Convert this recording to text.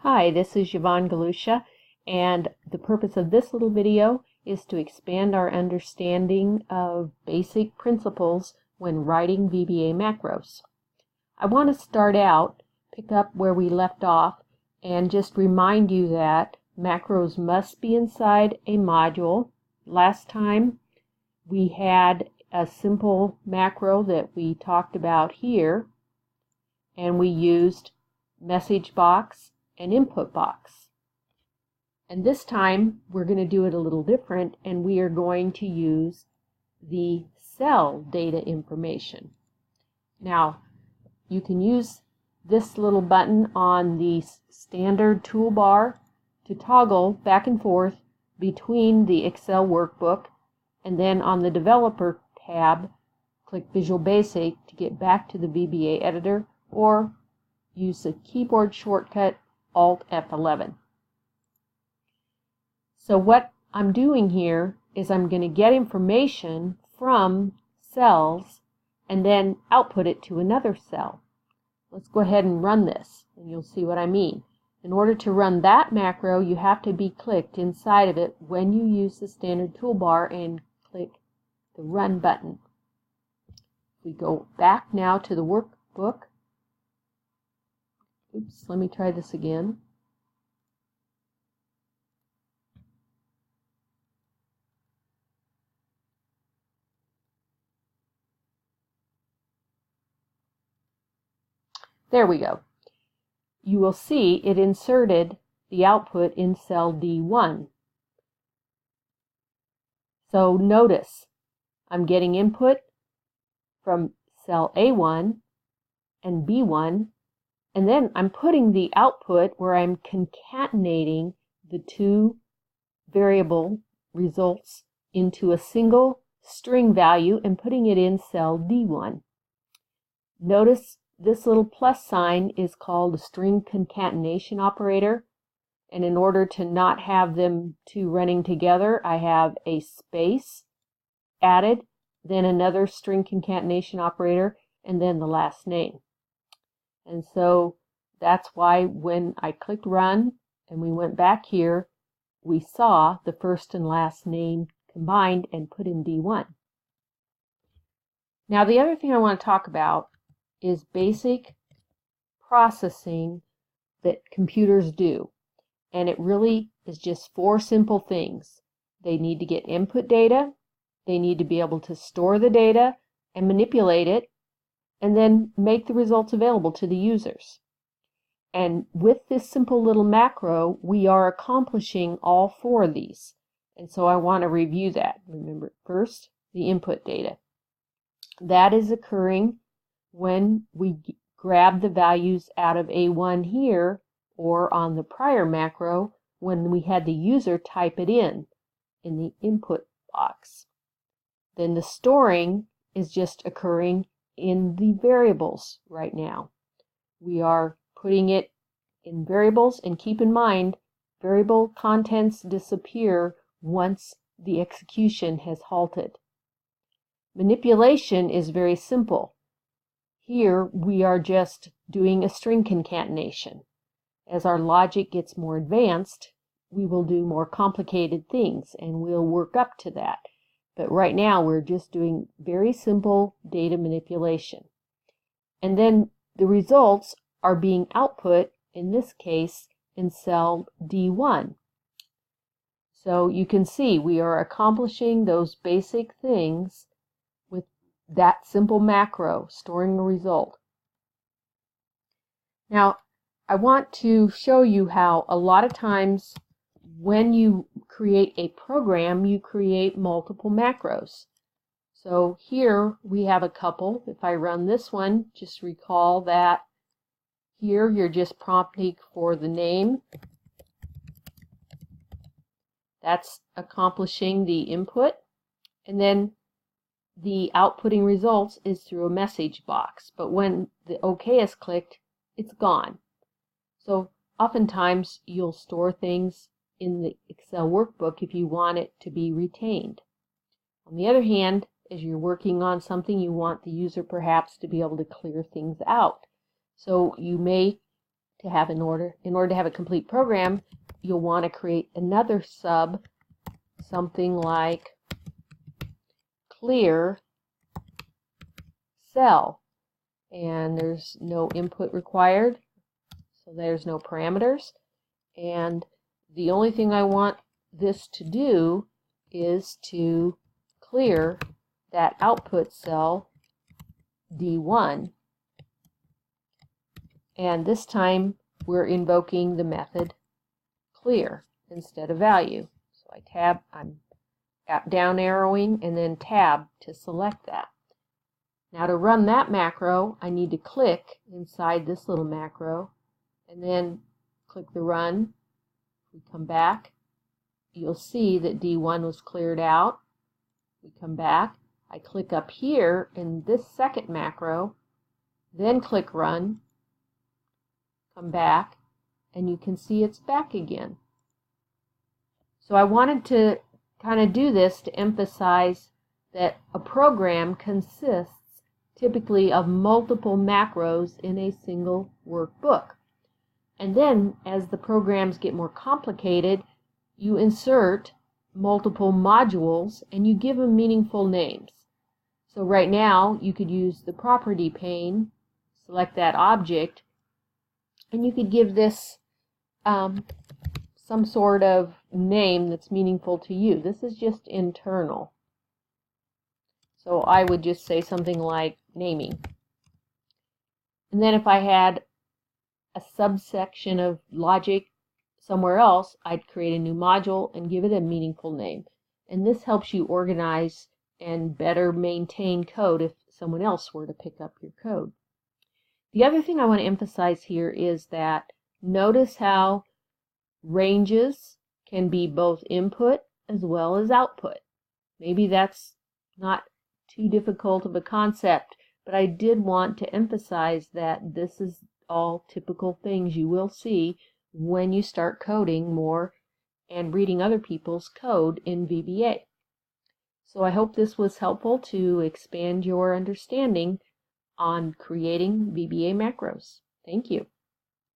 Hi, this is Yvonne Galusha, and the purpose of this little video is to expand our understanding of basic principles when writing VBA macros. I want to start out, pick up where we left off, and just remind you that macros must be inside a module. Last time we had a simple macro that we talked about here, and we used message box and input box. And this time we're going to do it a little different, and we are going to use the cell data information. Now, you can use this little button on the standard toolbar to toggle back and forth between the Excel workbook, and then on the Developer tab, click Visual Basic to get back to the VBA editor, or use the keyboard shortcut Alt F11. So what I'm doing here is I'm going to get information from cells and then output it to another cell. Let's go ahead and run this, and you'll see what I mean. In order to run that macro, you have to be clicked inside of it when you use the standard toolbar and click the Run button. We go back now to the workbook. Oops, let me try this again. There we go. You will see it inserted the output in cell D1. So notice I'm getting input from cell A1 and B1, and then I'm putting the output where I'm concatenating the two variable results into a single string value and putting it in cell D1. Notice this little plus sign is called a string concatenation operator, and in order to not have them two running together, I have a space added, then another string concatenation operator, and then the last name. And so that's why when I clicked Run and we went back here, we saw the first and last name combined and put in D1. Now the other thing I want to talk about is basic processing that computers do. And it really is just four simple things. They need to get input data, they need to be able to store the data and manipulate it, and then make the results available to the users. And with this simple little macro, we are accomplishing all four of these. And so I want to review that. Remember, first, the input data. That is occurring when we grab the values out of A1 here, or on the prior macro when we had the user type it in the input box. Then the storing is just occurring in the variables right now. We are putting it in variables, and keep in mind, variable contents disappear once the execution has halted. Manipulation is very simple. Here we are just doing a string concatenation. As our logic gets more advanced, we will do more complicated things, and we'll work up to that. But right now we're just doing very simple data manipulation. And then the results are being output, in this case, in cell D1. So you can see we are accomplishing those basic things with that simple macro, storing a result. Now, I want to show you how a lot of times when you create a program, you create multiple macros. So here we have a couple. If I run this one, just recall that here you're just prompting for the name. That's accomplishing the input. And then the outputting results is through a message box. But when the OK is clicked, it's gone. So oftentimes you'll store things in the Excel workbook if you want it to be retained. On the other hand, as you're working on something, you want the user perhaps to be able to clear things out. So you may to have in order to have a complete program, you'll want to create another sub, something like clear cell, and there's no input required, so there's no parameters, and the only thing I want this to do is to clear that output cell D1, and this time we're invoking the method clear instead of value. So I'm down arrowing and then tab to select that. Now to run that macro, I need to click inside this little macro and then click the run. We come back, you'll see that D1 was cleared out. We come back, I click up here in this second macro, then click run, come back, and you can see it's back again. So I wanted to kind of do this to emphasize that a program consists typically of multiple macros in a single workbook. And then as the programs get more complicated, you insert multiple modules and you give them meaningful names. So right now you could use the property pane, select that object, and you could give this some sort of name that's meaningful to you. This is just internal. So I would just say something like naming. And then if I had a subsection of logic somewhere else, I'd create a new module and give it a meaningful name. And this helps you organize and better maintain code if someone else were to pick up your code. The other thing I want to emphasize here is that notice how ranges can be both input as well as output. Maybe that's not too difficult of a concept, but I did want to emphasize that this is all typical things you will see when you start coding more and reading other people's code in VBA. So I hope this was helpful to expand your understanding on creating VBA macros. Thank you.